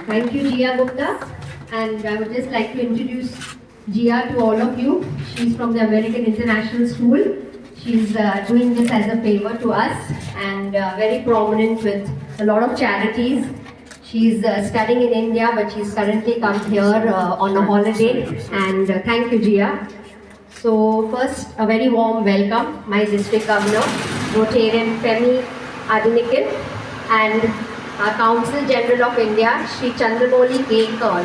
Thank you, Jia Gupta. And I would just like to introduce Jia to all of you. She's from the American International School. She's doing this as a favor to us and very prominent with a lot of charities. She's studying in India, but she's currently come here on a holiday. And thank you, Jia. So first, a very warm welcome, my district governor, Rotarian Femi Adenekan, and our Council General of India, Shri Chandramoli K. Kaur.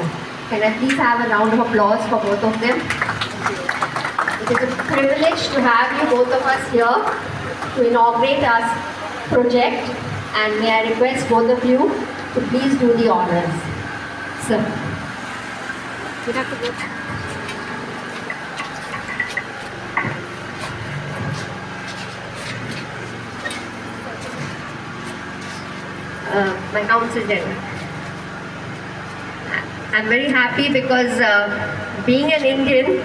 Can I please have a round of applause for both of them? It is a privilege to have you both of us here to inaugurate our project, and may I request both of you to please do the honors. Sir. You have to go. My council general. I'm very happy because being an Indian,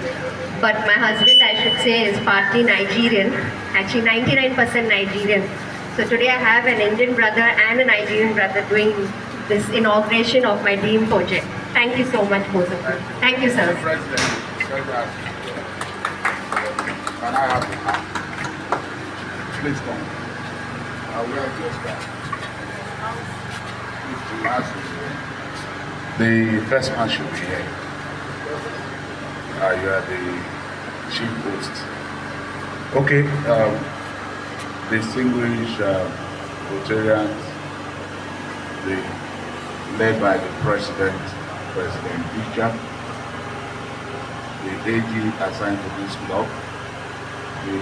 but my husband, I should say, is partly Nigerian, actually 99% Nigerian. So today I have an Indian brother and a Nigerian brother doing this inauguration of my dream project. Thank you so much, both of you. Thank you, sir. President, can I have the hand? Please come. We are just back. The first man should be here. You are the chief host. Okay, distinguished Rotarians, led by the President Deeksha, the AG assigned to this block, the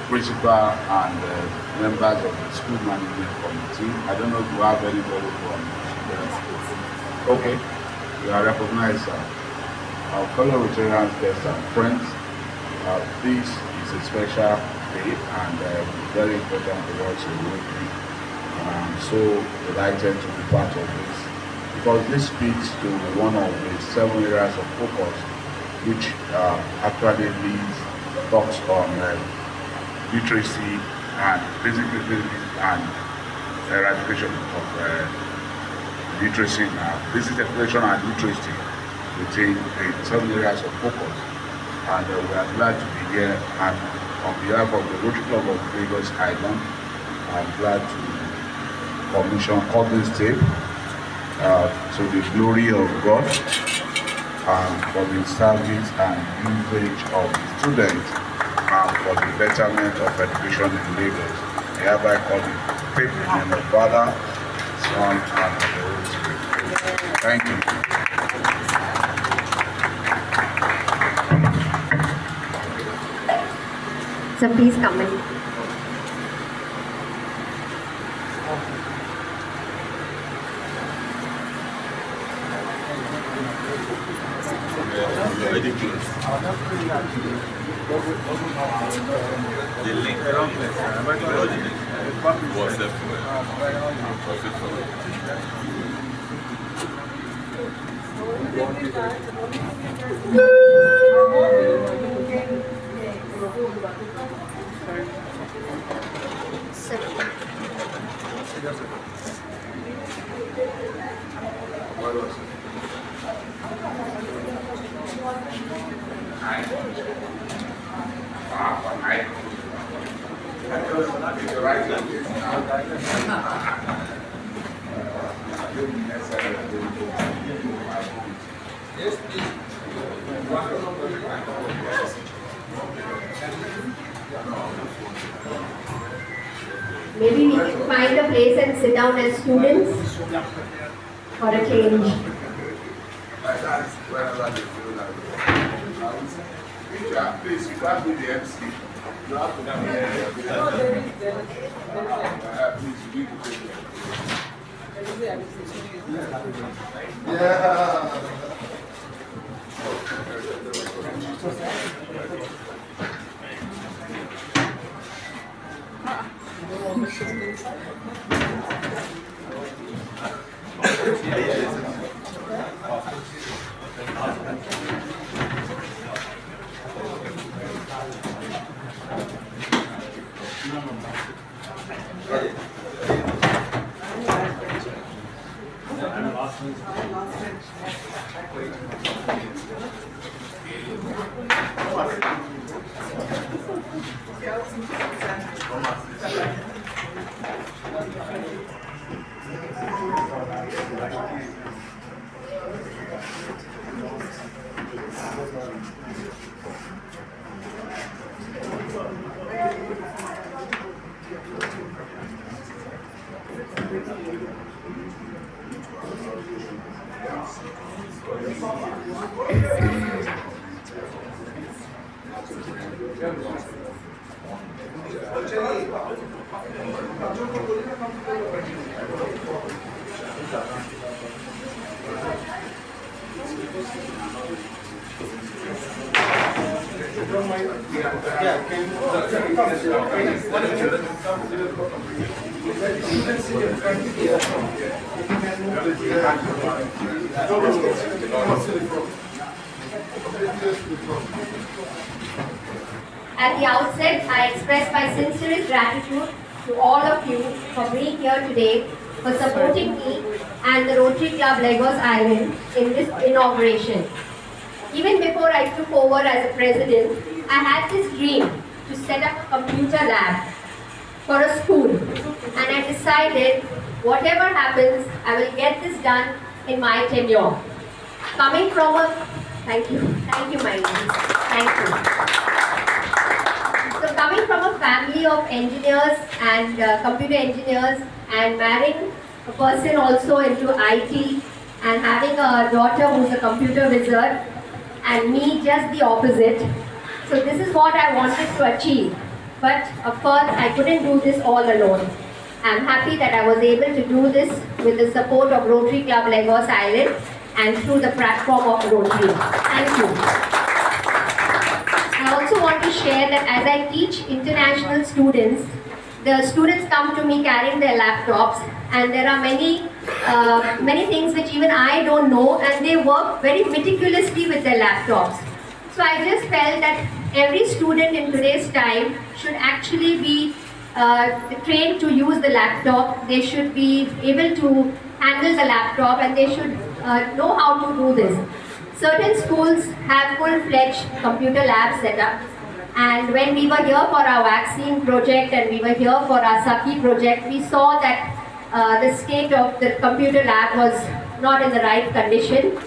principal and members of the school management committee. I don't know if you have anybody from okay, you are recognized, sir. Our fellow Rotarians, guests and friends, this is a special day and very important to us in Rotary. I'm so delighted to be part of this because this speaks to one of the 7 areas of focus which actually talks on literacy and basic literacy and eradication of literacy now. This is education and literacy within the 7 areas of focus, and we are glad to be here. And on behalf of the Rotary Club of Lagos Island, I'm glad to commission this tape to the glory of God and for the service and usage of the students and for the betterment of education in Lagos. I hereby call the faith in the name of Father, Son, and the Holy Spirit. Thank you. So please come in. The link was Maybe we can find a place and sit down as students for a change. Please, you can't be the MC. You have to come here. Please, you need to take At the outset, I express my sincerest gratitude to all of you for being here today, for supporting me and the Rotary Club Lagos Island in this inauguration. Even before I took over as a president, I had this dream to set up a computer lab for a school, and I decided whatever happens, I will get this done in my tenure. Coming from a, thank you, my ladies, thank you. So coming from a family of engineers and computer engineers, and marrying a person also into IT, and having a daughter who's a computer wizard, and me just the opposite. So this is what I wanted to achieve. But of course, I couldn't do this all alone. I'm happy that I was able to do this with the support of Rotary Club Lagos Island and through the platform of Rotary. Thank you. I also want to share that as I teach international students, the students come to me carrying their laptops, and there are many things which even I don't know, and they work very meticulously with their laptops. So I just felt that every student in today's time should actually be trained to use the laptop. They should be able to handle the laptop, and they should know how to do this. Certain schools have full-fledged computer labs set up, and when we were here for our vaccine project and we were here for our Saki project, we saw that the state of the computer lab was not in the right condition.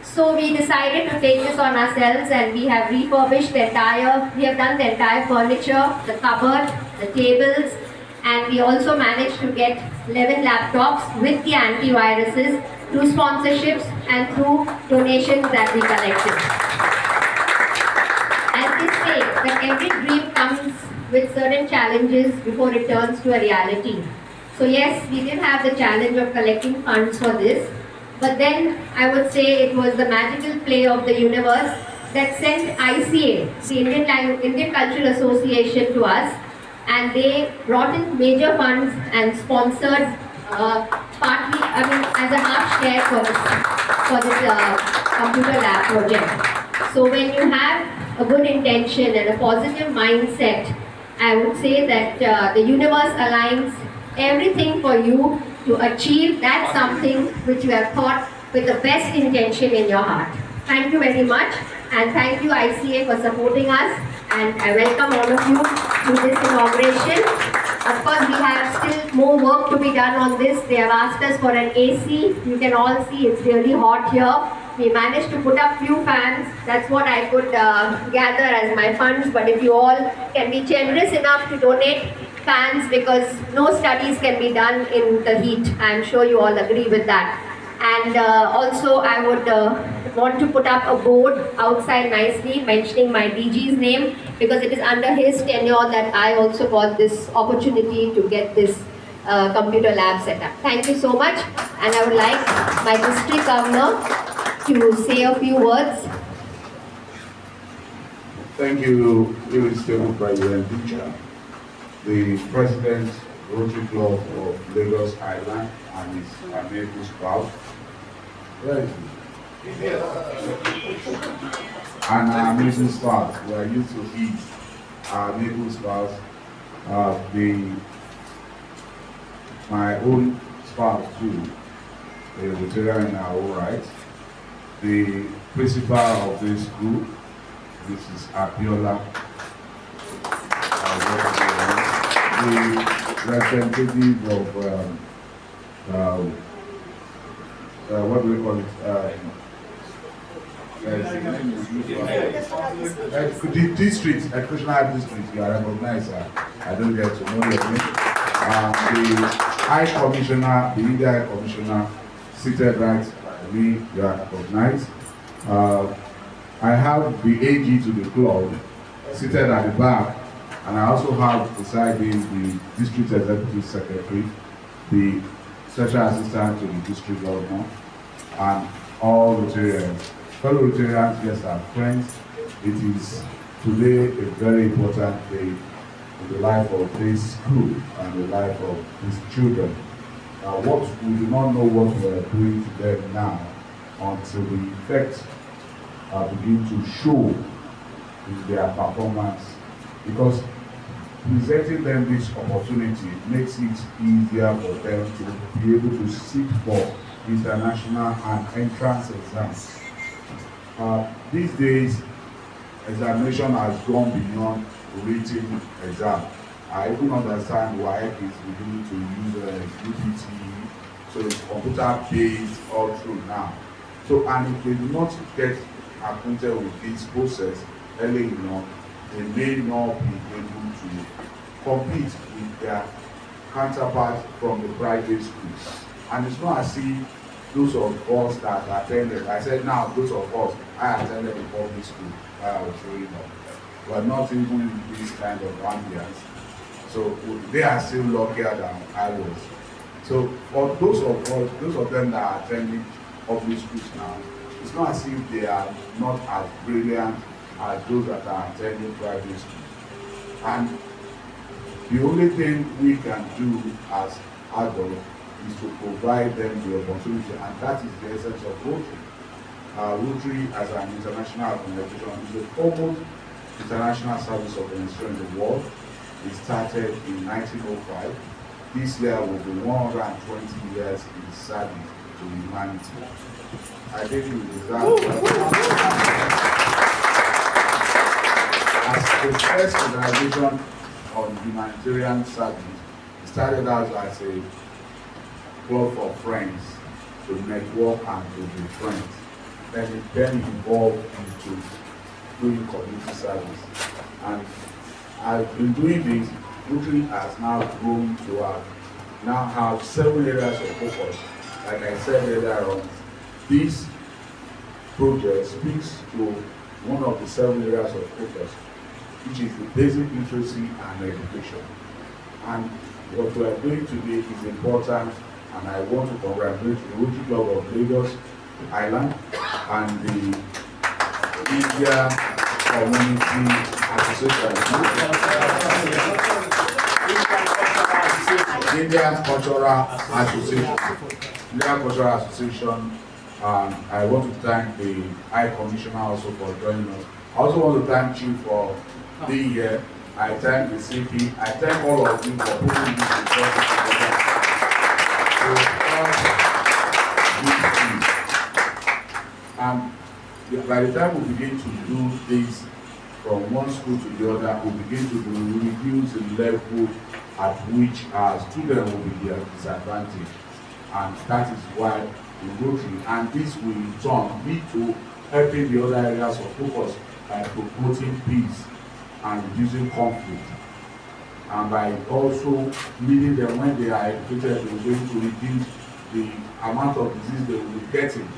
So we decided to take this on ourselves, and we have refurbished we have done the entire furniture, the cupboard, the tables, and we also managed to get 11 laptops with the antiviruses through sponsorships and through donations that we collected. As they say, that every dream comes with certain challenges before it turns to a reality. So yes, we did have the challenge of collecting funds for this. But then I would say it was the magical play of the universe that sent ICA, the Indian Cultural Association, to us, and they brought in major funds and sponsored partly, as a half share for this computer lab project. So when you have a good intention and a positive mindset, I would say that the universe aligns everything for you to achieve that something which you have thought with the best intention in your heart. Thank you very much, and thank you ICA for supporting us, and I welcome all of you to this inauguration. Of course, we have still more work to be done on this. They have asked us for an AC. You can all see it's really hot here. We managed to put up few fans. That's what I could gather as my funds, but if you all can be generous enough to donate fans, because no studies can be done in the heat. I'm sure you all agree with that. And also I would want to put up a board outside nicely mentioning my DG's name, because it is under his tenure that I also got this opportunity to get this computer lab set up. Thank you so much, and I would like my district governor to say a few words. Thank you, Irresistible President Deeksha, the President Rotary Club of Lagos Island and his amiable spouse. Right. And our amazing spouse. We are used to eat our amiable spouse, my own spouse too. a Rotarian in our own right. The principal of this group, Mrs. Abiola, the representative of what do we call it? The district, educational district, you are recognized. I don't get to know your name. The High Commissioner, the India High Commissioner, seated right by me, you are recognized. I have the AG to the club seated at the back, and I also have beside him the District Executive Secretary, the Special Assistant to the District Governor, and all Rotarians. Fellow Rotarians, guests and friends, it is today a very important day in the life of this school and the life of these children. What we do not know what we are doing to them now until the effects begin to show in their performance, because presenting them this opportunity makes it easier for them to be able to sit for international and entrance exams. These days, examination has gone beyond written exam. I even understand why it's beginning to use UPT, so it's computer based all through now. So, and if they do not get acquainted with this process early enough, they may not be able to compete with their counterparts from the private schools. And it's not as if those of us that attended, I said now, those of us, I attended the public school while I was growing up, but not even in this kind of ambience. So they are still luckier than I was. So for those of them that are attending public schools now, it's not as if they are not as brilliant as those that are attending private schools. And the only thing we can do as adults is to provide them the opportunity, and that is the essence of Rotary. Rotary, as an international organization, is the foremost international service organization in the world. It started in 1905. This year will be 120 years in service to humanity. I think you deserve as the first organization on humanitarian service, it started out as a club for friends to network and to be friends. Then evolved into doing community service. And I've been doing this. Rotary has now grown to now have 7 areas of focus. Like I said earlier on, this project speaks to one of the 7 areas of focus, which is the basic literacy and education. And what we are doing today is important, and I want to congratulate the Rotary Club of Lagos Island and the India Community Association, India Cultural Association. I want to thank the High Commissioner also for joining us. I also want to thank you for being here. I thank the CP. I thank all of you for putting this together. By the time we begin to do this from one school to the other, we begin to reduce the level at which our students will be disadvantaged. And that is why we go through. And this will in turn lead to helping the other areas of focus by promoting peace and reducing conflict. And by also leading them when they are educated, we're going to reduce the amount of disease they will be getting.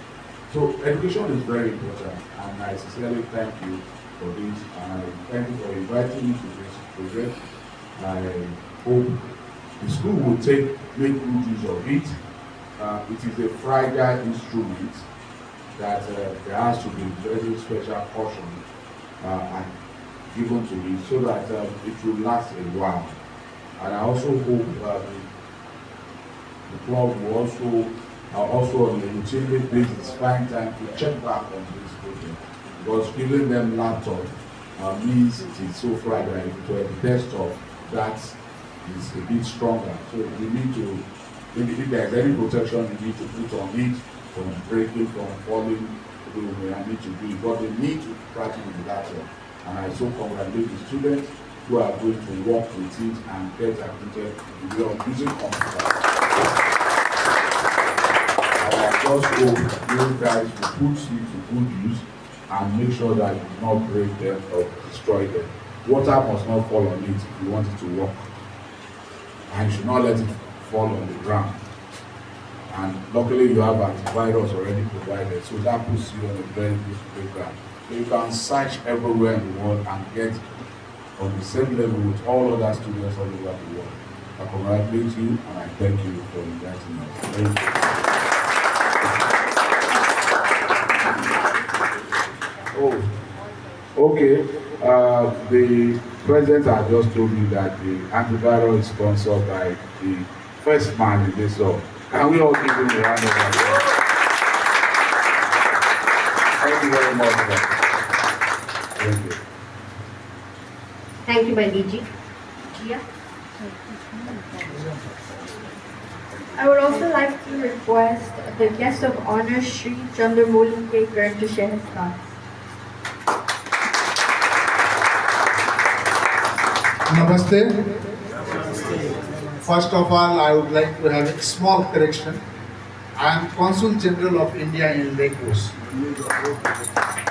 So education is very important, and I sincerely thank you for this, and I thank you for inviting me to this project. I hope the school will make good use of it. It is a fragile instrument that there has to be very special caution and given to it so that it will last a while. And I also hope the club will also on a routine basis find time to check back on this project, because giving them laptop means it is so fragile. To a desktop that is a bit stronger, so we need to if there's any protection you need to put on it, from breaking, from falling, you may need to do it, but they need to practice with that one. And I so congratulate the students who are going to work with it and get acquainted with the way of using computers. I just hope you guys will put it to good use and make sure that you do not break them or destroy them. Water must not fall on it if you want it to work. And you should not let it fall on the ground. And luckily you have antivirus already provided, so that puts you on a very good playground. So you can search everywhere in the world and get on the same level with all other students all over the world. I congratulate you and I thank you for inviting us. Thank you. Oh, okay. The president has just told me that the antiviral is sponsored by the first man in this hall. Can we all give him a round of applause? Thank you very much. Thank you. Thank you, my DG. Yeah. I would also like to request the guest of honor, Shri Chandramouli Kekar, to share his thoughts. Namaste. First of all, I would like to have a small correction. I am Consul General of India in Lagos.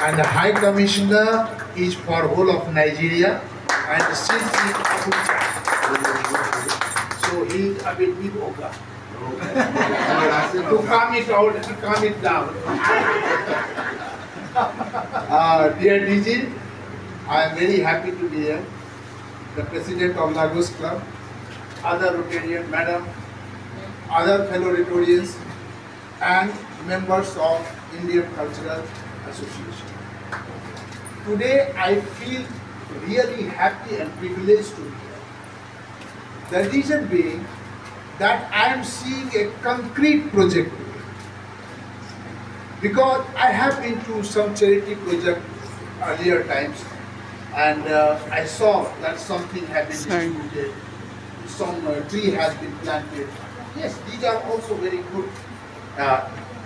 And the High Commissioner is for whole of Nigeria and still is Abuja. So he is a bit with Oga. To calm it out, to calm it down. Dear DG, I am very happy to be here. The President of Lagos Club, other Rotarian Madam, other fellow Rotarians, and members of Indian Cultural Association. Today I feel really happy and privileged to be here. The reason being that I am seeing a concrete project today. Because I have been to some charity projects earlier times, and I saw that something had been distributed, some tree has been planted. Yes, these are also very good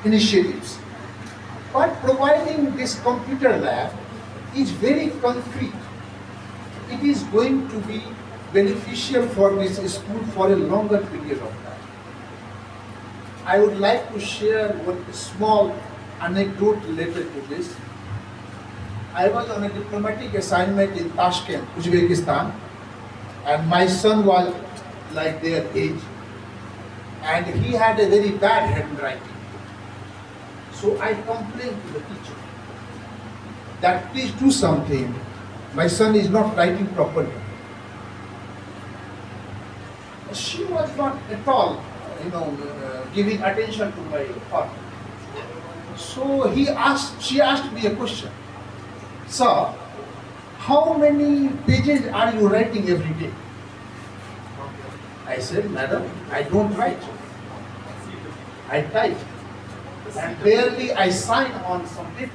initiatives. But providing this computer lab is very concrete. It is going to be beneficial for this school for a longer period of time. I would like to share one small anecdote related to this. I was on a diplomatic assignment in Tashkent, Uzbekistan, and my son was like their age, and he had a very bad handwriting. So I complained to the teacher that please do something. My son is not writing properly. She was not at all, giving attention to my thought. So she asked me a question. Sir, how many pages are you writing every day? I said, madam, I don't write. I type. And barely I sign on some paper.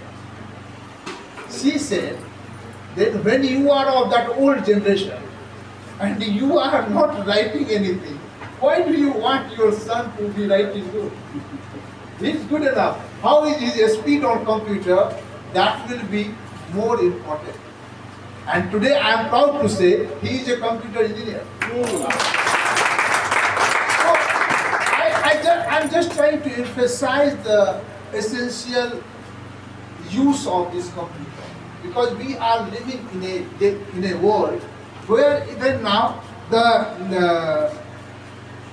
She said, then when you are of that old generation and you are not writing anything, why do you want your son to be writing good? It's good enough. How is his speed on computer? That will be more important. And today I am proud to say he is a computer engineer. I'm just trying to emphasize the essential use of this computer, because we are living in a world where even now the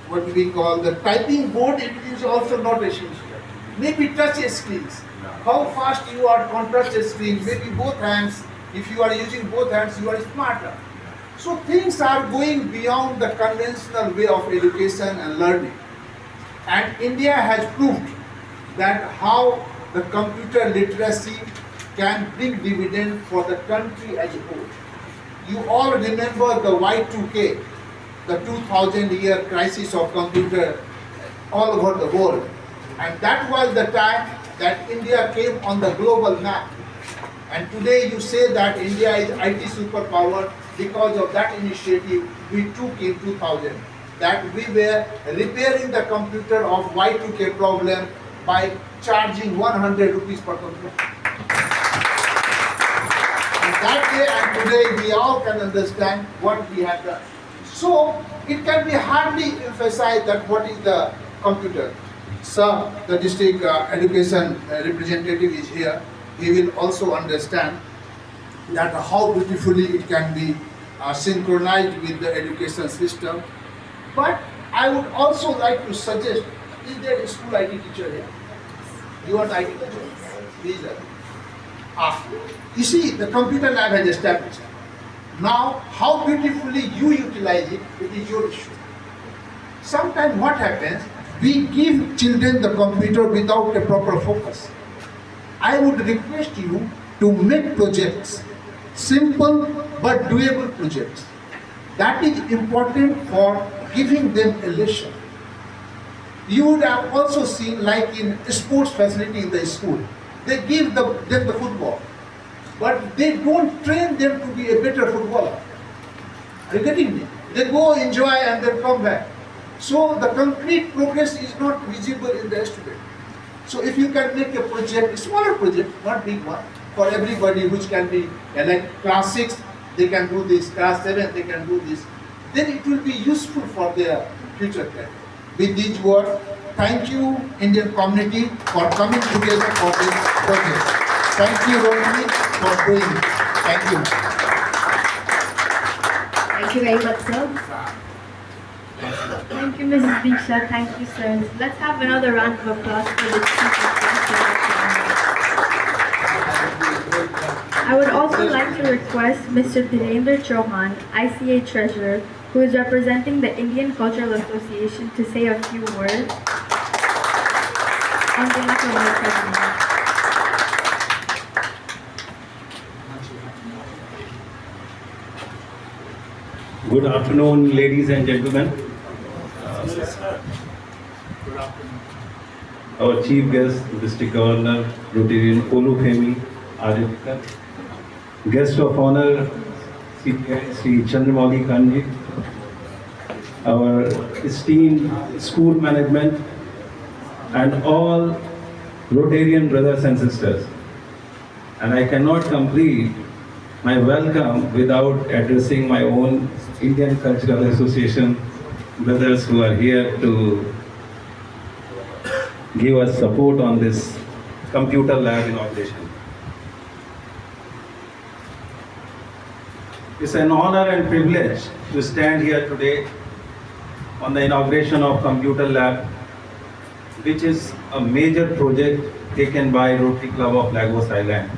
what we call the typing board, it is also not essential. Maybe touch screens. How fast you are on touch screen, maybe both hands. If you are using both hands, you are smarter. So things are going beyond the conventional way of education and learning. And India has proved that how the computer literacy can bring dividend for the country as a whole. You all remember the Y2K, the 2000-year crisis of computer all over the world. And that was the time that India came on the global map. And today you say that India is IT superpower because of that initiative we took in 2000. that we were repairing the computer of Y2K problem by charging 100 rupees per computer. And that day and today we all can understand what we have done. So it can be hardly emphasized that what is the computer. Sir, the district education representative is here. He will also understand that how beautifully it can be synchronized with the education system. But I would also like to suggest, is there a school IT teacher here? You want IT teacher? Please. You see, the computer lab has established. Now, how beautifully you utilize it, it is your issue. Sometimes what happens, we give children the computer without a proper focus. I would request you to make projects, simple but doable projects. That is important for giving them a lesson. You would have also seen, like in sports facility in the school, they give them the football, but they don't train them to be a better footballer. Are you getting me? They go enjoy and then come back. So the concrete progress is not visible in the student. So if you can make a project, a smaller project, not big one, for everybody, which can be like class 6, they can do this, class 7, they can do this, then it will be useful for their future career. With these words, thank you Indian community for coming together for this project. Thank you Rotary for doing it. Thank you. Thank you very much, sir. Thank you, Mrs. Deeksha. Thank you, sir. Let's have another round of applause for the I would also like to request Mr. Dhirendra Chauhan, ICA Treasurer, who is representing the Indian Cultural Association, to say a few words on behalf of our president. Good afternoon, ladies and gentlemen. Our chief guest, District Governor, Rotarian Olufemi Adenekan. Guest of honor, Sri Chandramouli Kanji. Our esteemed school management and all Rotarian brothers and sisters. And I cannot complete my welcome without addressing my own Indian Cultural Association brothers who are here to give us support on this computer lab inauguration. It's an honor and privilege to stand here today on the inauguration of Computer Lab, which is a major project taken by Rotary Club of Lagos Island.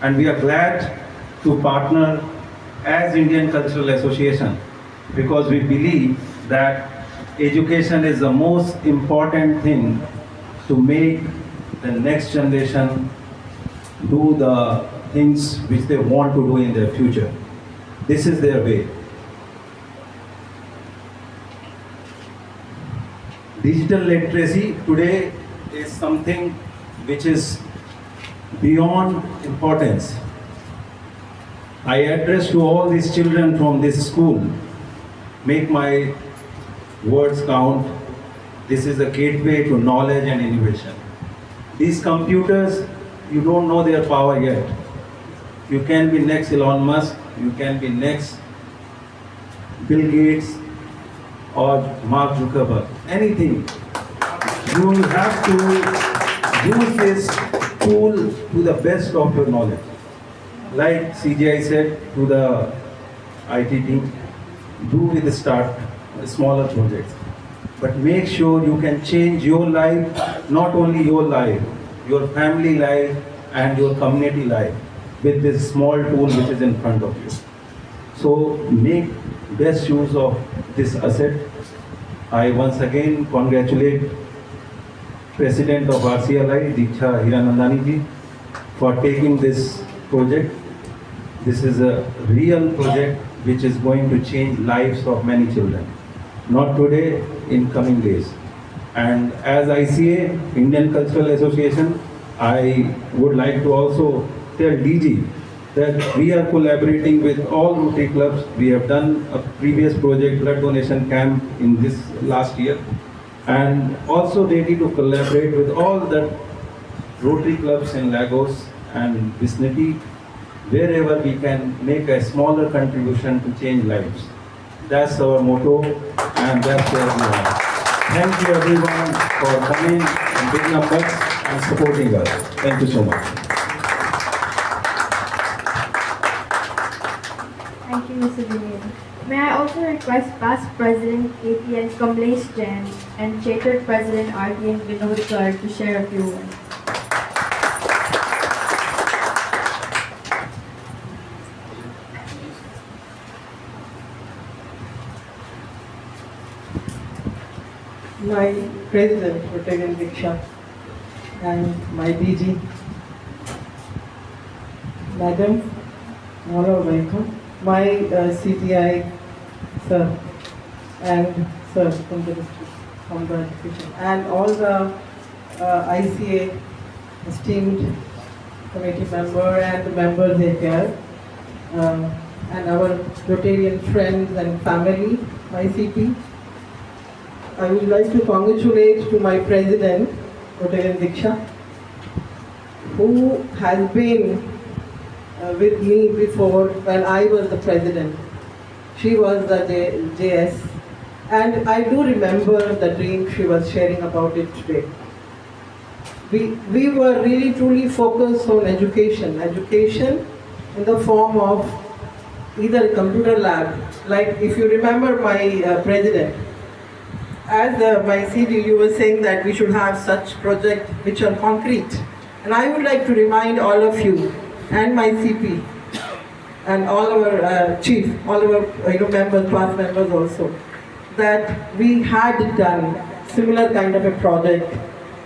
And we are glad to partner as Indian Cultural Association because we believe that education is the most important thing to make the next generation do the things which they want to do in their future. This is their way. Digital literacy today is something which is beyond importance. I address to all these children from this school, make my words count. This is a gateway to knowledge and innovation. These computers, you don't know their power yet. You can be next Elon Musk, you can be next Bill Gates or Mark Zuckerberg, anything. You have to use this tool to the best of your knowledge. Like CGI said to the IT team, do with the start smaller projects. But make sure you can change your life, not only your life, your family life and your community life with this small tool which is in front of you. So make best use of this asset. I once again congratulate President of RCLI, Deeksha Hiranandani ji, for taking this project. This is a real project which is going to change lives of many children. Not today, in coming days. And as ICA, Indian Cultural Association, I would like to also tell DG that we are collaborating with all Rotary clubs. We have done a previous project, blood donation camp in this last year, and also ready to collaborate with all the Rotary clubs in Lagos and vicinity, wherever we can make a smaller contribution to change lives. That's our motto, and that's where we are. Thank you everyone for coming in big numbers and supporting us. Thank you so much. Thank you, Mr. Vinay. May I also request past President APN Kamlesh Jain and Chartered President RTN Vinod Kar to share a few words. My President, Rotarian Deeksha, and my DG, Madam, all are welcome. My CTI, Sir, and Sir from the district, from the education, and all the ICA esteemed committee member and the members here, and our Rotarian friends and family, my CP. I would like to congratulate to my president, Rotarian Deeksha, who has been with me before when I was the president. She was the JS, and I do remember the dream she was sharing about it today. We were really truly focused on education in the form of either a computer lab, like if you remember my president, as my CD, you were saying that we should have such projects which are concrete. And I would like to remind all of you and my CP and all our chief, all our members, past members also, that we had done similar kind of a project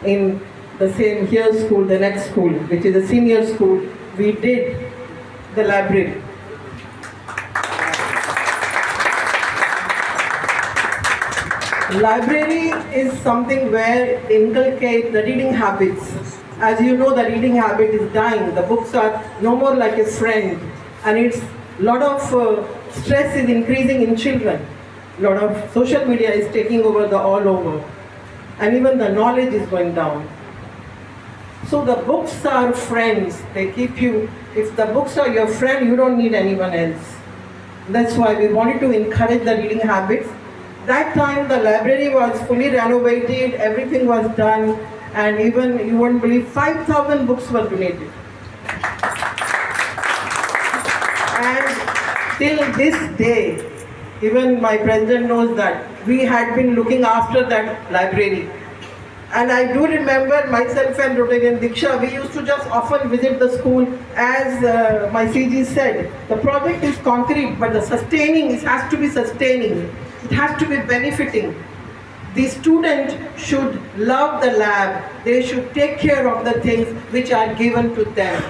in the same here school, the next school, which is a senior school. We did the library. Library is something where inculcate the reading habits. As you know, the reading habit is dying. The books are no more like a friend, and it's lot of stress is increasing in children. Lot of social media is taking over the all over, and even the knowledge is going down. So the books are friends. They keep you. If the books are your friend, you don't need anyone else. That's why we wanted to encourage the reading habits. That time the library was fully renovated, everything was done, and even, you won't believe, 5,000 books were donated. And till this day, even my president knows that, we had been looking after that library. And I do remember myself and Rotarian Deeksha, we used to just often visit the school. As my CG said, the project is concrete, but the sustaining, it has to be sustaining. It has to be benefiting. The student should love the lab. They should take care of the things which are given to them.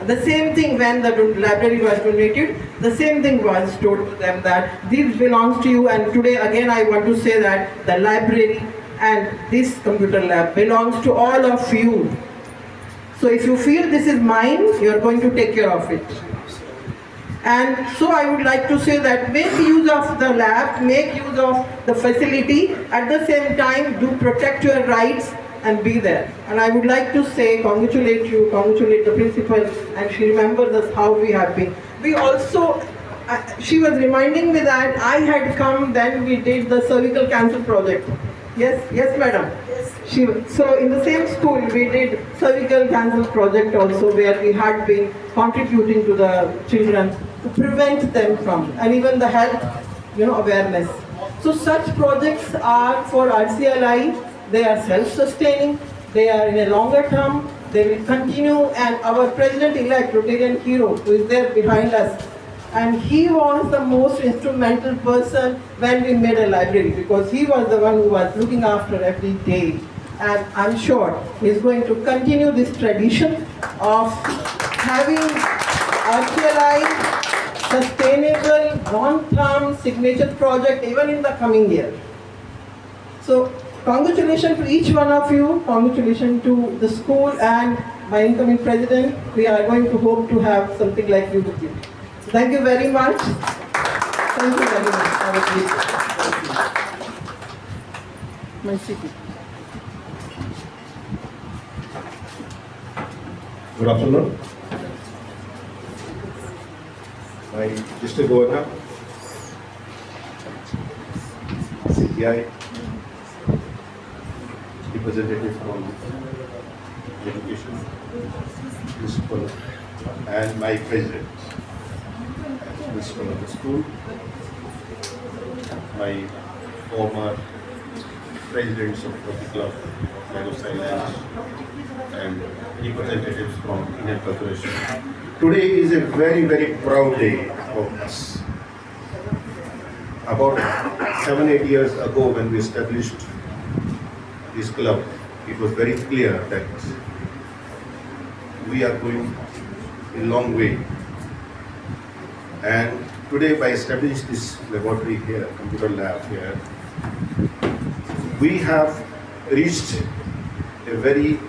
The same thing when the library was donated, the same thing was told to them that this belongs to you, and today again I want to say that the library and this computer lab belongs to all of you. So if you feel this is mine, you are going to take care of it. And so I would like to say that make use of the lab, make use of the facility, at the same time do protect your rights and be there. And I would like to say, congratulate you, congratulate the principal, and she remembers us how we have been. We also, she was reminding me that I had come, then we did the cervical cancer project. Yes, madam. Yes. So in the same school we did cervical cancer project also, where we had been contributing to the children to prevent them from, and even the health, awareness. So such projects are for RCLI. They are self-sustaining. They are in a longer term. They will continue. And our president-elect, Rotarian hero, who is there behind us, and he was the most instrumental person when we made a library, because he was the one who was looking after every day. And I'm sure he's going to continue this tradition of having RCLI sustainable, long-term signature project even in the coming year. So congratulations to each one of you, congratulations to the school and my incoming president, we are going to hope to have something like you with you. So thank you very much. Thank you very much. Have a great day. My city. Good afternoon. My district governor, CPI, representative from education, principal, and my president, and principal of the school, my former presidents of the club, Lagos Island, and representatives from Indian Corporation. Today is a very, very proud day for us. About 7-8 years ago when we established this club, it was very clear that we are going a long way. And today by establishing this laboratory here, computer lab here, we have reached a very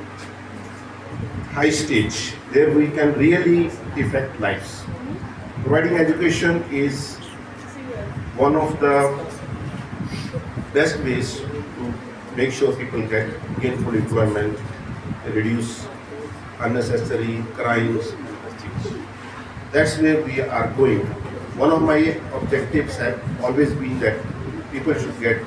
high stage. There we can really affect lives. Providing education is one of the best ways to make sure people get gainful employment, reduce unnecessary crimes. That's where we are going. One of my objectives have always been that people should get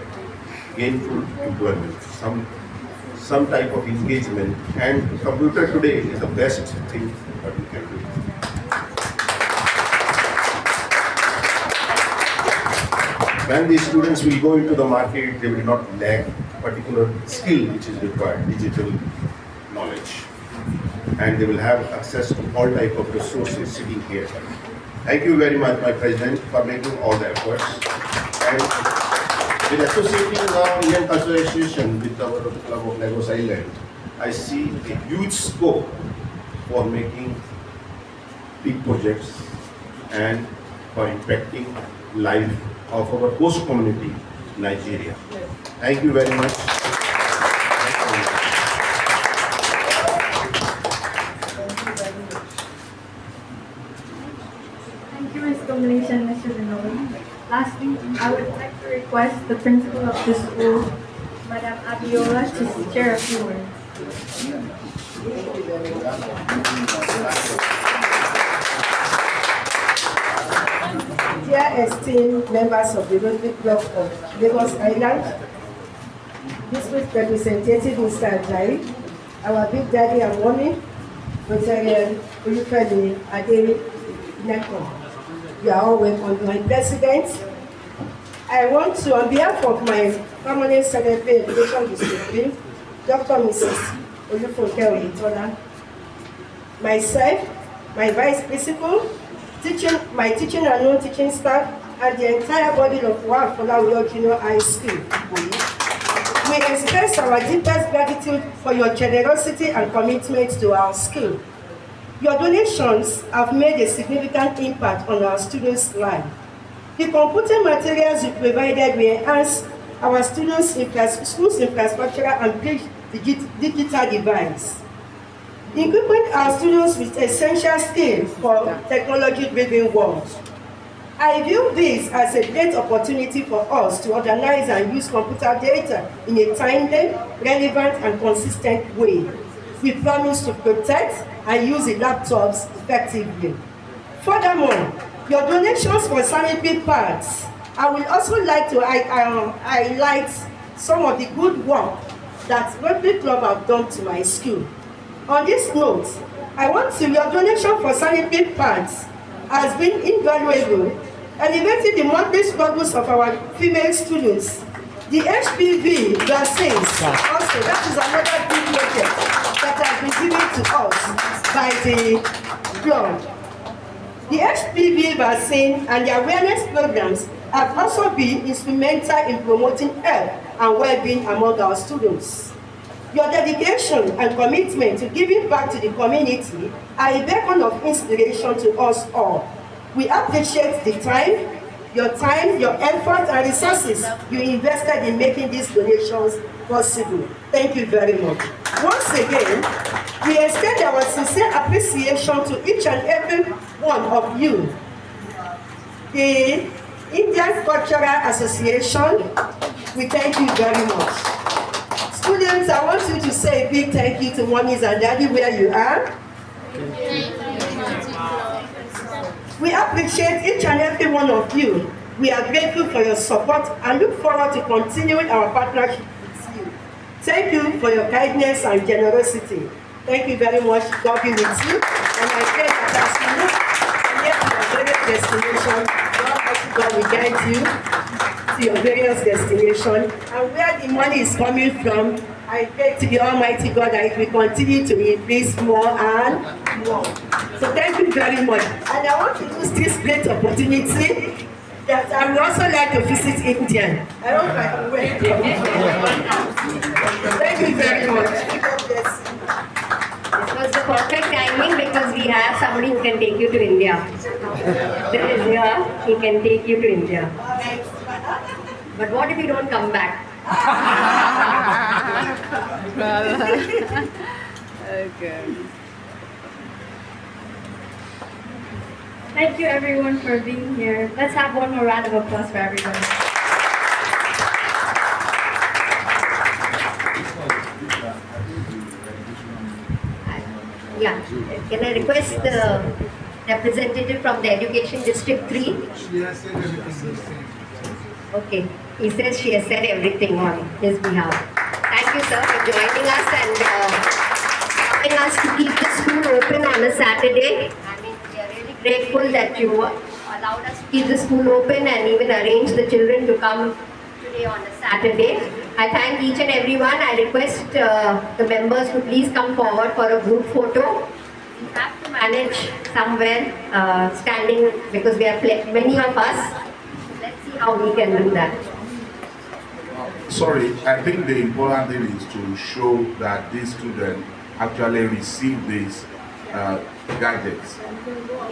gainful employment, some type of engagement, and computer today is the best thing that we can do. When the students will go into the market, they will not lack particular skill which is required, digital knowledge, and they will have access to all type of resources sitting here. Thank you very much, my president, for making all the efforts. And with associating the Indian Cultural Association with our Club of Lagos Island, I see a huge scope for making big projects and for impacting life of our host community, Nigeria. Thank you very much. Thank you, Ms. Kamlesh and Mr. Vinod. Lastly, I would like to request the principal of the school, Madam Abiola, to share a few words. Dear esteemed members of the Rotary Club of Lagos Island, distinguished representative Mr. Ajayi, our big daddy and mommy, Rotarian Olufemi Adenekan. You are all welcome. My president, I want to, on behalf of my permanent secretary education discipline, Dr. Mrs. Olufunke, myself, my vice principal, my teaching and non-teaching staff, and the entire body of Folawiyo Junior High School, Ikoyi. We express our deepest gratitude for your generosity and commitment to our school. Your donations have made a significant impact on our students' lives. The computer materials you provided will enhance our students' school's infrastructure and bridge the digital device. Equipping our students with essential skills for technology-driven world. I view this as a great opportunity for us to organize and use computer data in a timely, relevant, and consistent way. We promise to protect and use the laptops effectively. Furthermore, your donations for sanitary pads. I would also like to highlight some of the good work that Rotary Club have done to my school. On this note, I want to, your donation for sanitary pads has been invaluable, elevating the monthly struggles of our female students. The HPV vaccines, also, that is another big project that has been given to us by the club. The HPV vaccine and the awareness programs have also been instrumental in promoting health and well-being among our students. Your dedication and commitment to giving back to the community are a beacon of inspiration to us all. We appreciate the time, your effort, and resources you invested in making these donations possible. Thank you very much. Once again, We extend our sincere appreciation to each and every one of you. The Indian Cultural Association, we thank you very much. Students, I want you to say a big thank you to mommies and daddy where you are. We appreciate each and every one of you. We are grateful for your support and look forward to continuing our partnership with you. Thank you for your kindness and generosity. Thank you very much. God be with you. And I pray that as you look to your various destination, God will guide you to your various destination. And where the money is coming from, I pray to the Almighty God that it will continue to increase more and more. So thank you very much. And I want to use this great opportunity that I would also like to visit India. I hope I can wait. Thank you very much. God bless you. It was the perfect timing because we have somebody who can take you to India. There is here, he can take you to India. But what if you don't come back? Okay. Thank you everyone for being here. Let's have one more round of applause for everybody. Yeah. Can I request the representative from the Education District 3? Okay. He says she has said everything on his behalf. Thank you, sir, for joining us and helping us to keep the school open on a Saturday. I mean, we are really grateful that you allowed us to keep the school open and even arrange the children to come today on a Saturday. I thank each and everyone. I request the members to please come forward for a group photo. We have to manage somewhere standing because we are many of us. Let's see how we can do that. Sorry, I think the important thing is to show that these students actually receive these gadgets.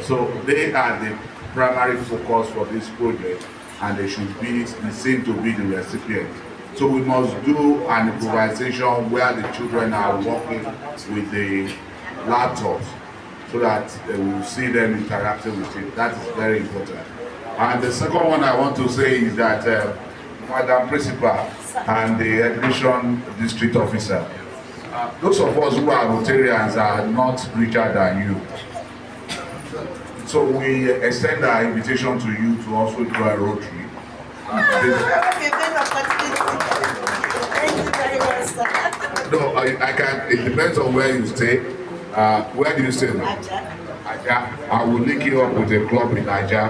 So they are the primary focus for this project and they should be seen to be the recipient. So we must do an improvisation where the children are working with the laptops so that we will see them interacting with it. That is very important. And the second one I want to say is that Madam Principal and the Education District Officer, those of us who are Rotarians are not richer than you. So we extend our invitation to you to also join Rotary. No, I can. It depends on where you stay. Where do you stay now? Aja. I will link you up with a club in Aja,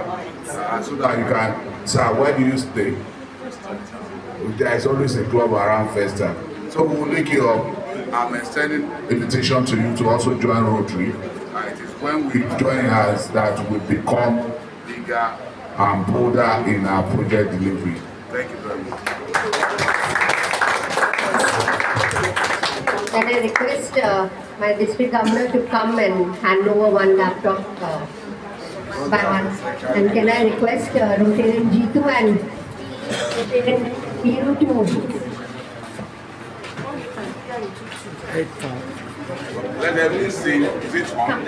so that you can. Sir, where do you stay? There is always a club around Festa, so we will link you up. I'm extending invitation to you to also join Rotary. It is when we join us that we become bigger and bolder in our project delivery. Thank you very much. Can I request my district governor to come and hand over one laptop by one? And can I request Rotarian G2 and Rotarian Piru to Let everyone see. Is it on?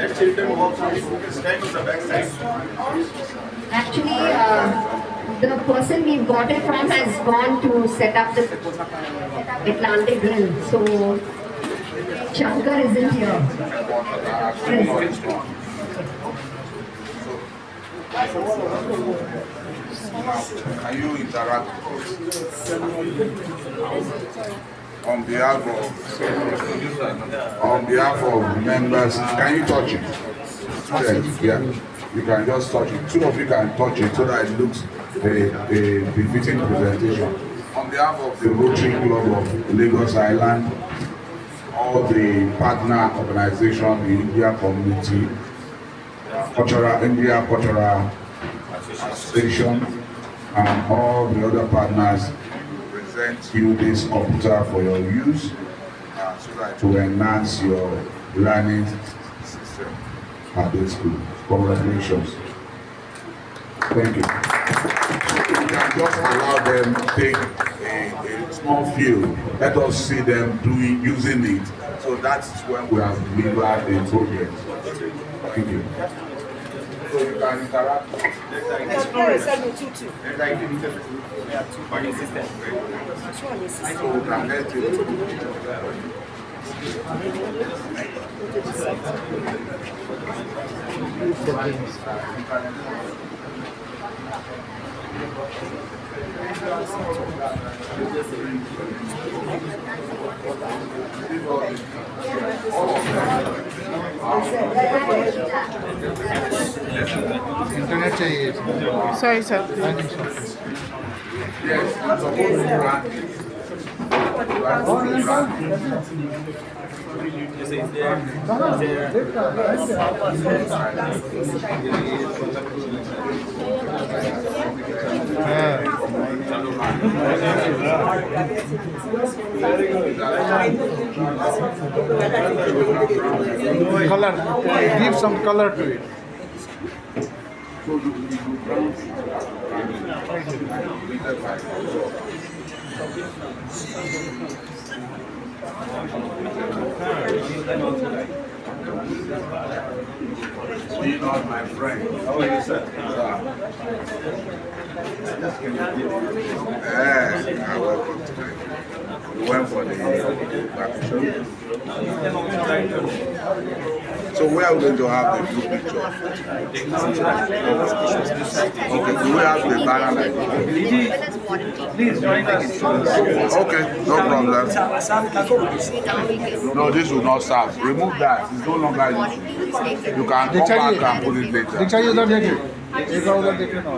Actually, the person we got it from has gone to set up the Atlantic Grill. So Shankar isn't here. Yes. Can you interact on behalf of members? Can you touch it? Students, yeah, you can just touch it. Two of you can touch it so that it looks a befitting presentation. On behalf of the Rotary Club of Lagos Island, all the partner organizations, the India community, India Cultural Association, and all the other partners, present you this computer for your use so that to enhance your learning system at this school. Congratulations. Thank you. You can just allow them to take a small field. Let us see them using it So that's when we have delivered the progress. Thank you. So you can interact. So we can get to internet चाहिए Sorry, sir. yes, I'm supposed to grant it. You are supposed to grant color, give some color to it. Being on my friend. How are you, sir? I welcome tonight. We went for the barbecue. So where are we going to have the group picture? Okay, do we have the banner like this? Please join us. Okay, no problem. No, this will not serve. Remove that. It's no longer useful. You can come back and put it later. Diksha ji उधर देखिए एक बार उधर देखिए ना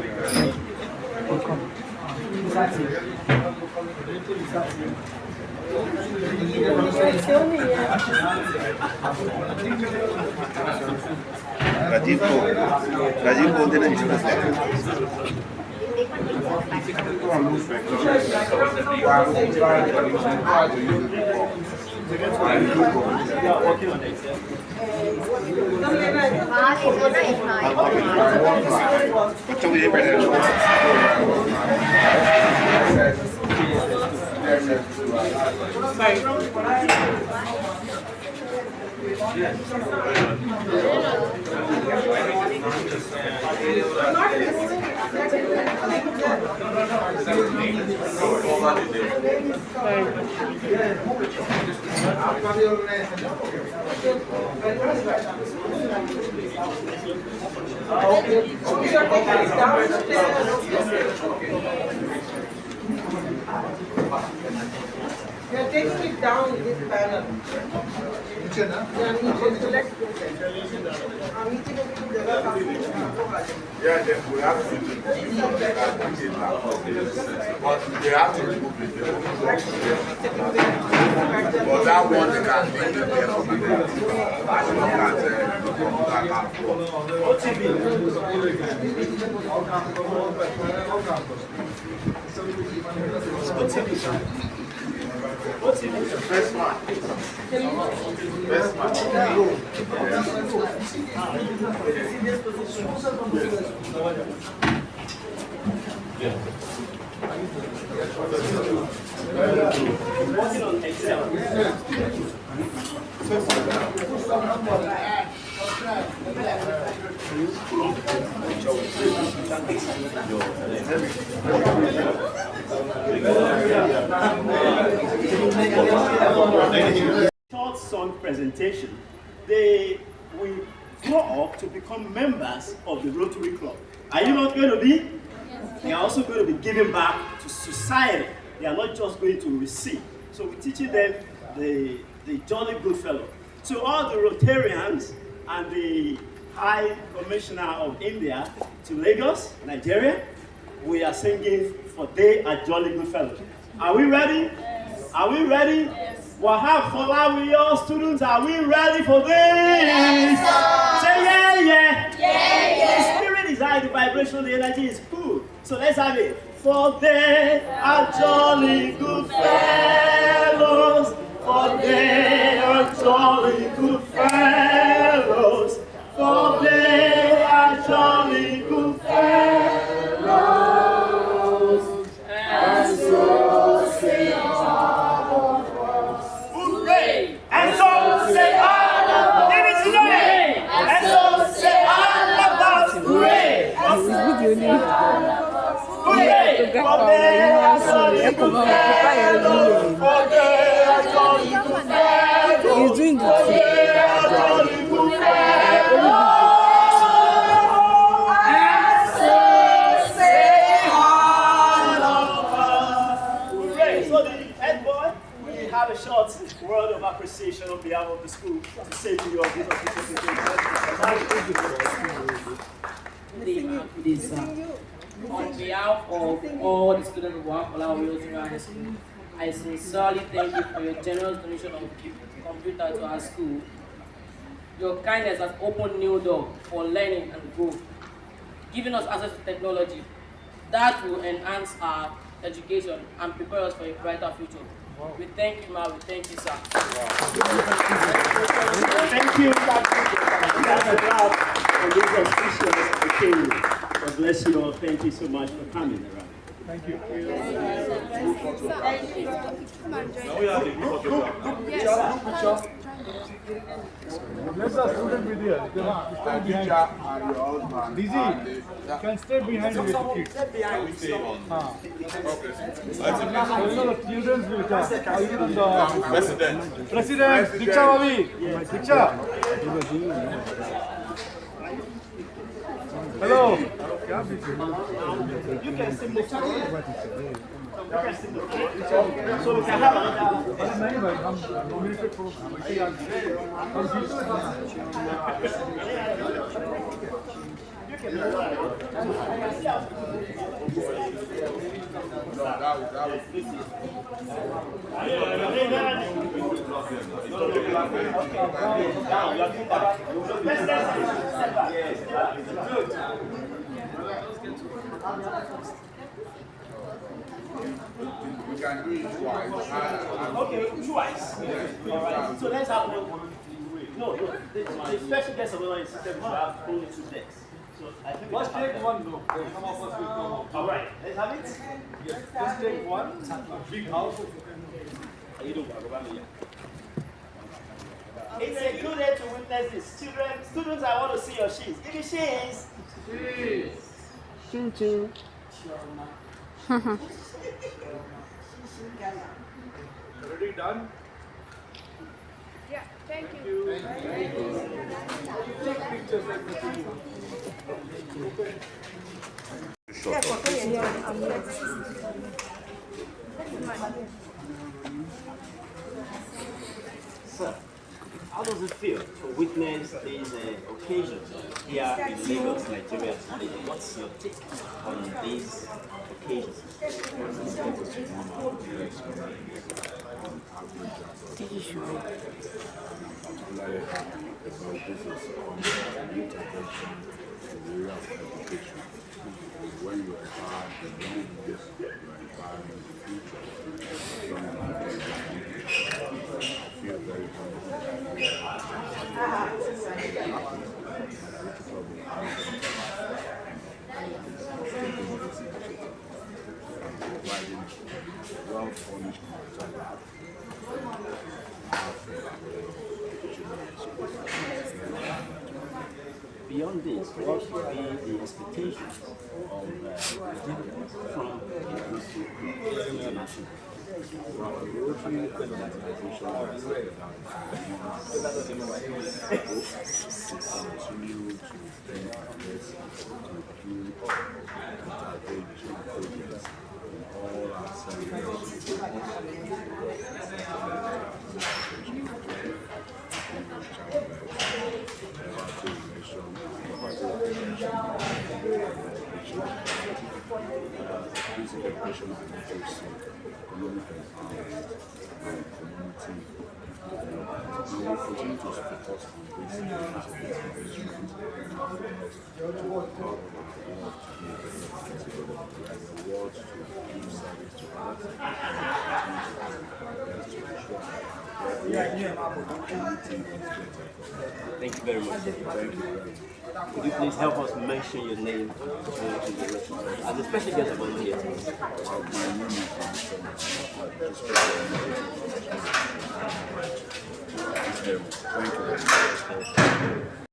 राजीव को देना insurance बच्चों को ये बैठे We are taking it down in this panel. नीचे ना Yeah, we have to do but they have to remove it. But that one they can leave it there for me. As long as First one. First one. Short song presentation, they will grow up to become members of the Rotary Club. Are you not going to be? Yes. They are also going to be giving back to society. They are not just going to receive. So we're teaching them the Jolly Good Fellow. To all the Rotarians and the High Commissioner of India to Lagos, Nigeria, we are singing for they are Jolly Good Fellows. Are we ready? Yes. Are we ready? Yes. We'll have Folawiyo students. Are we ready for this? Yes, sir. Say yeah, yeah. Yeah, yeah. The spirit is high, the vibration, the energy is cool. So let's have it. For they are jolly good fellows. For they are jolly good fellows. For they are jolly good fellows. And so sing all of us. Hooray! And so He's doing So the head boy, we have a short word of appreciation on behalf of the school to say to you on this On behalf of all the students who are Folawiyo High School, I sincerely thank you for your generous donation of computer to our school. Your kindness has opened new doors for learning and growth, giving us access to technology that will enhance our education and prepare us for a brighter future. We thank you, ma. We thank you, sir. Thank you. That's a clap for this auspicious occasion. God bless you all. Thank you so much for coming around. Thank you. Now we have the group photograph. Let's have student with you. Dizzy, you can stay behind with the kids. The children will come. President, Deeksha Babi. Deeksha. Hello. You can sit next to me. So we can have We can do it twice. Okay, twice. All right. So let's have one. No. The special guest of honor is system to have only 2 decks. So I think let's take one. No. All right. Let's have it. Yes. Just take one. A big house. It's a good day to witness this. Children, students, I want to see your sheets. Give me sheets. Chin. Already done? Yeah, thank you. Take pictures like this. Sir, how does it feel to witness these occasions here in Lagos, Nigeria today? What's your take on these occasions? When you are hard, you don't just you are empowered in the future. I feel very well furnished Beyond this, what should be the expectations of from international? Rotary organization continue to bring awareness to do intervention programs in all our segments. Education and literacy, economic empowerment, and community development. We will continue to focus on basic areas of this ministry and work to do service to others and to ensure that community is better. Thank you very much. Thank you very much. Could you please help us mention your name and the special guest of honor here? My name is Thank you very much.